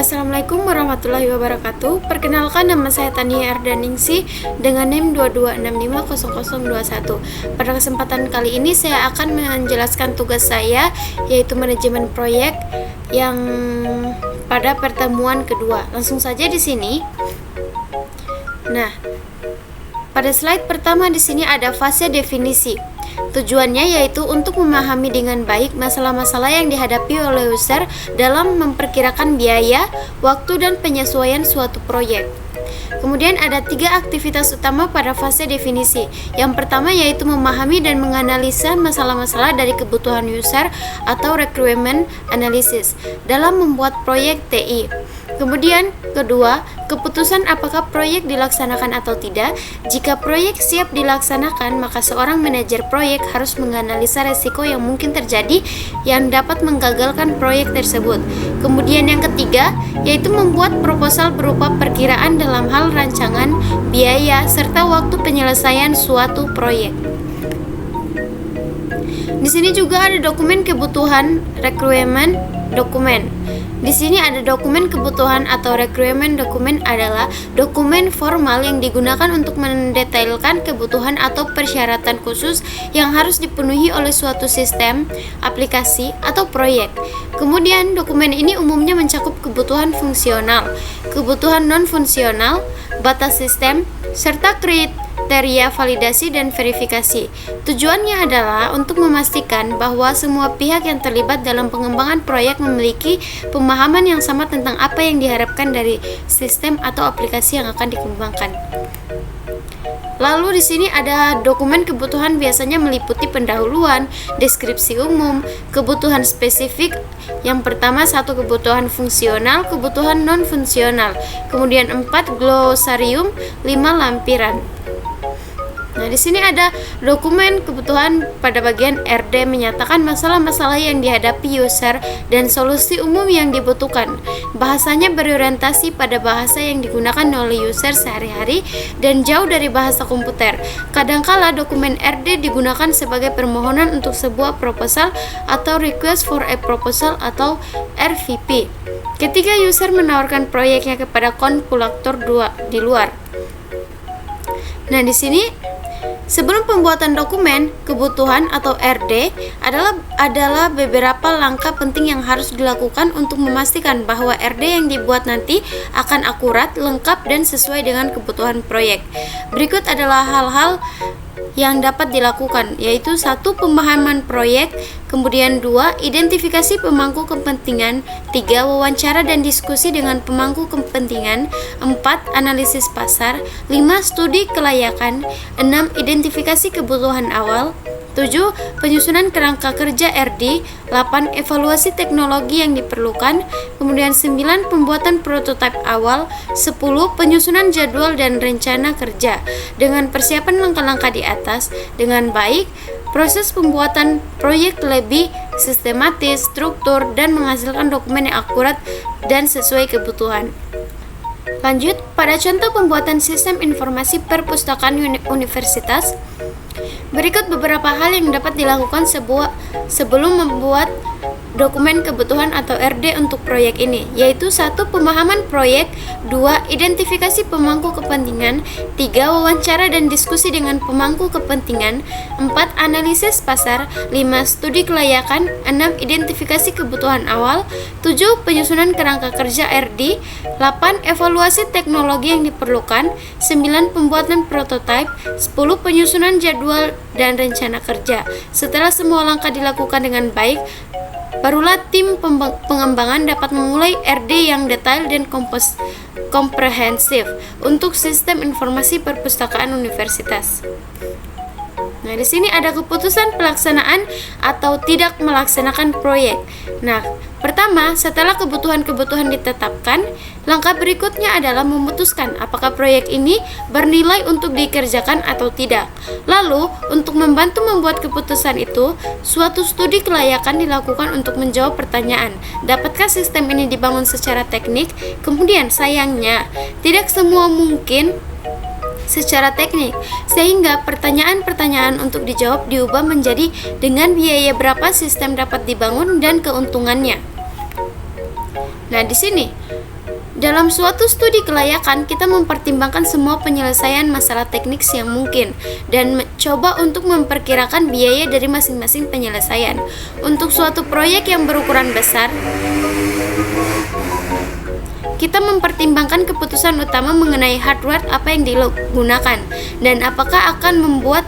Assalamualaikum warahmatullahi wabarakatuh. Perkenalkan, nama saya Tania Erdaningsih dengan NIM 22650021. Pada kesempatan kali ini saya akan menjelaskan tugas saya, yaitu manajemen proyek yang pada pertemuan kedua. Langsung saja di sini. Nah, pada slide pertama di sini ada fase definisi. Tujuannya yaitu untuk memahami dengan baik masalah-masalah yang dihadapi oleh user dalam memperkirakan biaya, waktu, dan penyesuaian suatu proyek. Kemudian ada 3 aktivitas utama pada fase definisi. Yang pertama yaitu memahami dan menganalisa masalah-masalah dari kebutuhan user atau requirement analysis dalam membuat proyek TI. Kemudian kedua, keputusan apakah proyek dilaksanakan atau tidak. Jika proyek siap dilaksanakan, maka seorang manajer proyek harus menganalisa resiko yang mungkin terjadi yang dapat menggagalkan proyek tersebut. Kemudian yang ketiga, yaitu membuat proposal berupa perkiraan dalam hal rancangan, biaya, serta waktu penyelesaian suatu proyek. Di sini juga ada dokumen kebutuhan requirement dokumen. Di sini ada dokumen kebutuhan atau requirement dokumen adalah dokumen formal yang digunakan untuk mendetailkan kebutuhan atau persyaratan khusus yang harus dipenuhi oleh suatu sistem, aplikasi, atau proyek. Kemudian dokumen ini umumnya mencakup kebutuhan fungsional, kebutuhan non-fungsional, batas sistem, serta kriteria validasi dan verifikasi. Tujuannya adalah untuk memastikan bahwa semua pihak yang terlibat dalam pengembangan proyek memiliki pemahaman yang sama tentang apa yang diharapkan dari sistem atau aplikasi yang akan dikembangkan. Lalu di sini ada dokumen kebutuhan, biasanya meliputi pendahuluan, deskripsi umum, kebutuhan spesifik. Yang pertama 1 kebutuhan fungsional, kebutuhan non-fungsional. Kemudian 4 glosarium, 5 lampiran. Nah, di sini ada dokumen kebutuhan pada bagian RD menyatakan masalah-masalah yang dihadapi user dan solusi umum yang dibutuhkan. Bahasanya berorientasi pada bahasa yang digunakan oleh user sehari-hari dan jauh dari bahasa komputer. Kadangkala dokumen RD digunakan sebagai permohonan untuk sebuah proposal atau request for a proposal atau RFP. Ketika user menawarkan proyeknya kepada kontraktor di luar. Nah, di sini sebelum pembuatan dokumen kebutuhan atau RD adalah beberapa langkah penting yang harus dilakukan untuk memastikan bahwa RD yang dibuat nanti akan akurat, lengkap, dan sesuai dengan kebutuhan proyek. Berikut adalah hal-hal yang dapat dilakukan, yaitu 1. Pemahaman proyek, kemudian 2. Identifikasi pemangku kepentingan, 3. Wawancara dan diskusi dengan pemangku kepentingan, 4. Analisis pasar, 5. Studi kelayakan, 6. Identifikasi kebutuhan awal, 7. Penyusunan kerangka kerja RD, 8. Evaluasi teknologi yang diperlukan, kemudian 9. Pembuatan prototipe awal, 10. Penyusunan jadwal dan rencana kerja. Dengan persiapan langkah-langkah di atas dengan baik, proses pembuatan proyek lebih sistematis, struktur, dan menghasilkan dokumen yang akurat dan sesuai kebutuhan. Lanjut, pada contoh pembuatan sistem informasi perpustakaan universitas, berikut beberapa hal yang dapat dilakukan sebelum membuat dokumen kebutuhan atau RD untuk proyek ini, yaitu 1. Pemahaman proyek, 2. Identifikasi pemangku kepentingan, 3. Wawancara dan diskusi dengan pemangku kepentingan, 4. Analisis pasar, 5. Studi kelayakan, 6. Identifikasi kebutuhan awal, 7. Penyusunan kerangka kerja RD, 8. Evaluasi teknologi yang diperlukan, 9. Pembuatan prototipe, 10. Penyusunan jadwal dan rencana kerja. Setelah semua langkah dilakukan dengan baik, barulah tim pengembangan dapat memulai RD yang detail dan komprehensif untuk sistem informasi perpustakaan universitas. Nah, di sini ada keputusan pelaksanaan atau tidak melaksanakan proyek. Nah, pertama, setelah kebutuhan-kebutuhan ditetapkan, langkah berikutnya adalah memutuskan apakah proyek ini bernilai untuk dikerjakan atau tidak. Lalu, untuk membantu membuat keputusan itu, suatu studi kelayakan dilakukan untuk menjawab pertanyaan, dapatkah sistem ini dibangun secara teknik? Kemudian, sayangnya, tidak semua mungkin secara teknik, sehingga pertanyaan-pertanyaan untuk dijawab diubah menjadi dengan biaya berapa sistem dapat dibangun dan keuntungannya. Nah, di sini dalam suatu studi kelayakan, kita mempertimbangkan semua penyelesaian masalah teknik yang mungkin dan coba untuk memperkirakan biaya dari masing-masing penyelesaian. Untuk suatu proyek yang berukuran besar, kita mempertimbangkan keputusan utama mengenai hardware apa yang digunakan dan apakah akan membuat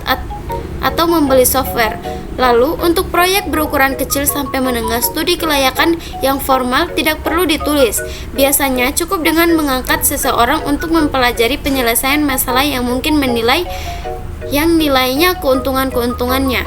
atau membeli software. Lalu, untuk proyek berukuran kecil sampai menengah, studi kelayakan yang formal tidak perlu ditulis. Biasanya cukup dengan mengangkat seseorang untuk mempelajari penyelesaian masalah yang mungkin nilainya keuntungan-keuntungannya.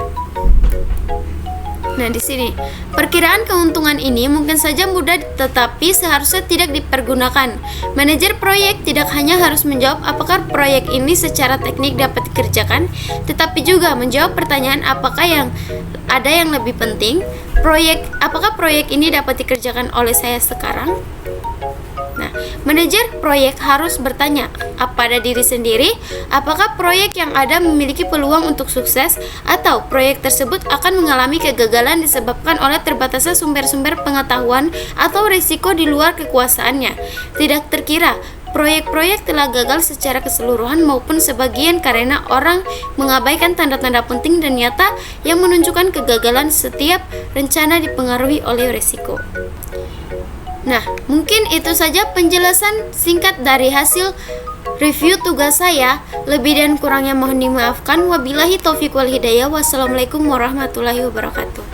Nah, di sini perkiraan keuntungan ini mungkin saja mudah tetapi seharusnya tidak dipergunakan. Manajer proyek tidak hanya harus menjawab apakah proyek ini secara teknik dapat dikerjakan, tetapi juga menjawab pertanyaan apakah yang lebih penting, apakah proyek ini dapat dikerjakan oleh saya sekarang? Nah, manajer proyek harus bertanya pada diri sendiri, apakah proyek yang ada memiliki peluang untuk sukses atau proyek tersebut akan mengalami kegagalan disebabkan oleh terbatasnya sumber-sumber pengetahuan atau risiko di luar kekuasaannya. Tidak terkira, proyek-proyek telah gagal secara keseluruhan maupun sebagian karena orang mengabaikan tanda-tanda penting dan nyata yang menunjukkan kegagalan. Setiap rencana dipengaruhi oleh risiko. Nah, mungkin itu saja penjelasan singkat dari hasil review tugas saya. Lebih dan kurangnya mohon dimaafkan. Wabillahi taufiq wal hidayah. Wassalamualaikum warahmatullahi wabarakatuh.